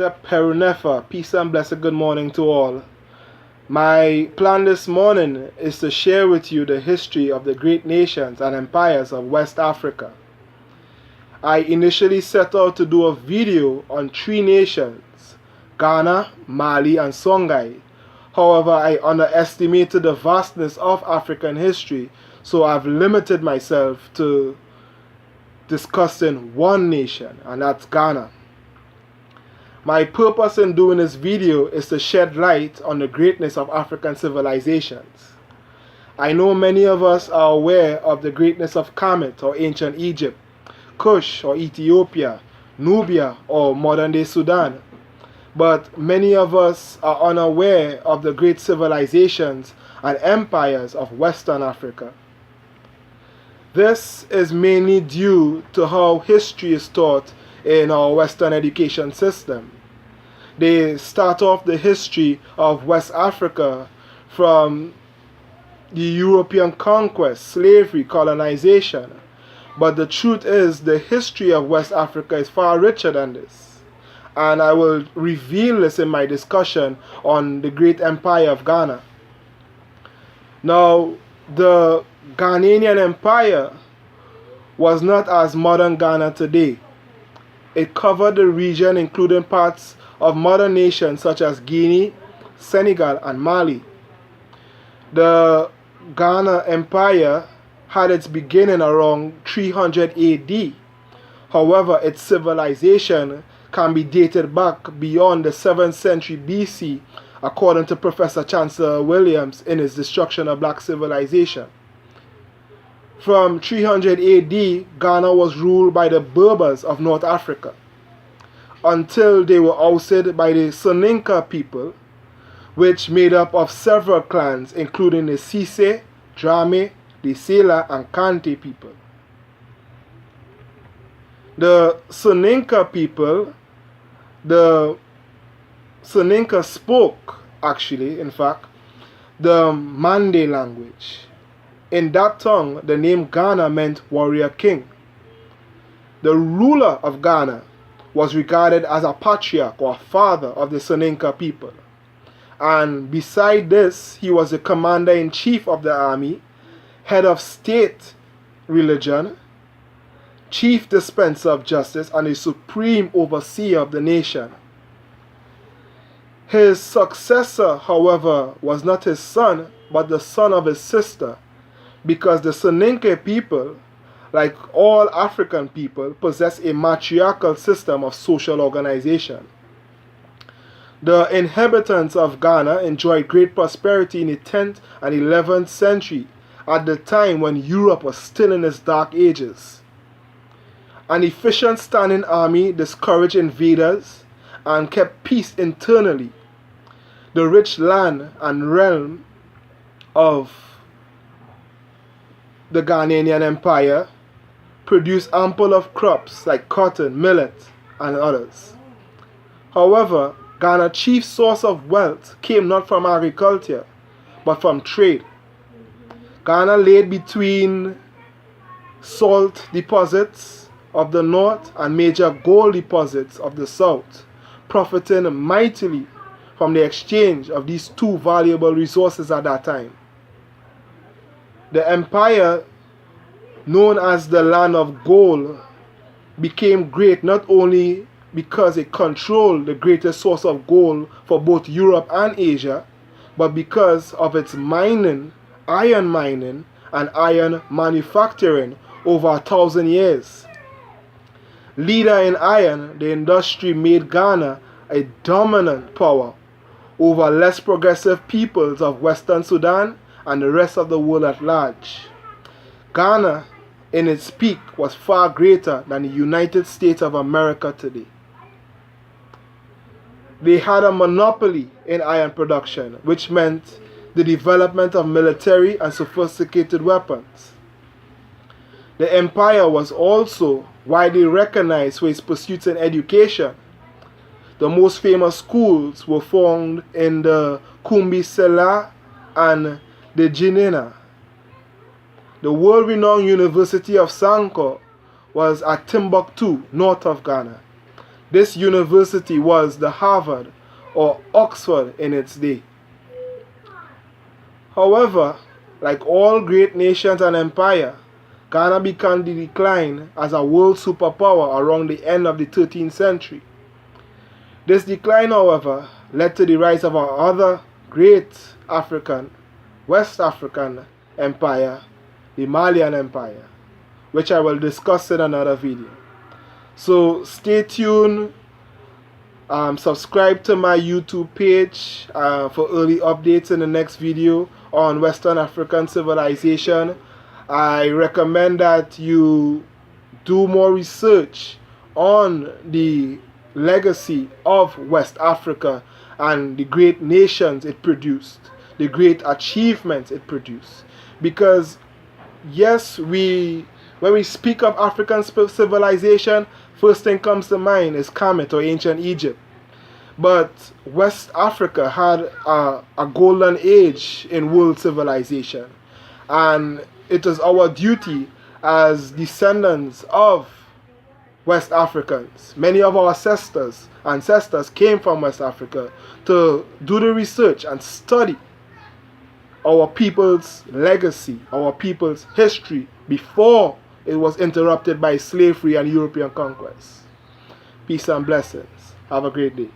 Hotep Perunefa, peace and blessed good morning to all. My plan this morning is to share with you the history of the great nations and empires of West Africa. I initially set out to do a video on 3 nations, Ghana, Mali, and Songhai. However, I underestimated the vastness of African history, so I've limited myself to discussing one nation, and that's Ghana. My purpose in doing this video is to shed light on the greatness of African civilizations. I know many of us are aware of the greatness of Kemet or ancient Egypt, Kush or Ethiopia, Nubia or modern-day Sudan. But many of us are unaware of the great civilizations and empires of Western Africa. This is mainly due to how history is taught in our Western education system. They start off the history of West Africa from the European conquest, slavery, colonization. But the truth is, the history of West Africa is far richer than this. And I will reveal this in my discussion on the great empire of Ghana. Now, the Ghanaian Empire was not as modern Ghana today. It covered the region including parts of modern nations such as Guinea, Senegal, and Mali. The Ghana Empire had its beginning around 300 AD. However, its civilization can be dated back beyond the 7th century BC, according to Professor Chancellor Williams in his Destruction of Black Civilization. From 300 AD, Ghana was ruled by the Berbers of North Africa until they were ousted by the Soninka people, which made up of several clans including the Sise, Drame, the Sela, and Kante people. The Soninka people, the Soninka spoke, in fact, the Mande language. In that tongue, the name Ghana meant warrior king. The ruler of Ghana was regarded as a patriarch or father of the Soninka people. And beside this, he was the commander-in-chief of the army, head of state religion, chief dispenser of justice, and the supreme overseer of the nation. His successor, however, was not his son, but the son of his sister, because the Soninke people, like all African people, possess a matriarchal system of social organization. The inhabitants of Ghana enjoyed great prosperity in the 10th and 11th century, at the time when Europe was still in its dark ages. An efficient standing army discouraged invaders and kept peace internally. The rich land and realm of the Ghanaian Empire produced ample of crops like cotton, millet, and others. However, Ghana's chief source of wealth came not from agriculture, but from trade. Ghana laid between salt deposits of the north and major gold deposits of the south, profiting mightily from the exchange of these two valuable resources at that time. The empire, known as the Land of Gold, became great not only because it controlled the greatest source of gold for both Europe and Asia, but because of its mining, iron mining, and iron manufacturing over 1,000 years. Leader in iron, the industry made Ghana a dominant power over less progressive peoples of Western Sudan and the rest of the world at large. Ghana, in its peak, was far greater than the United States of America today. They had a monopoly in iron production, which meant the development of military and sophisticated weapons. The empire was also widely recognized for its pursuits in education. The most famous schools were found in the Kumbi Sela and the Jinena. The world-renowned University of Sankore was at Timbuktu, north of Ghana. This university was the Harvard or Oxford in its day. However, like all great nations and empire, Ghana began to decline as a world superpower around the end of the 13th century. This decline, however, led to the rise of our other great West African empire, the Malian Empire, which I will discuss in another video. So stay tuned, subscribe to my YouTube page for early updates in the next video on Western African civilization. I recommend that you do more research on the legacy of West Africa and the great nations it produced, the great achievements it produced. Because yes, when we speak of African civilization, first thing comes to mind is Kemet or ancient Egypt. But West Africa had a golden age in world civilization. And it is our duty as descendants of West Africans. Many of our ancestors came from West Africa to do the research and study our people's legacy, our people's history before it was interrupted by slavery and European conquest. Peace and blessings. Have a great day.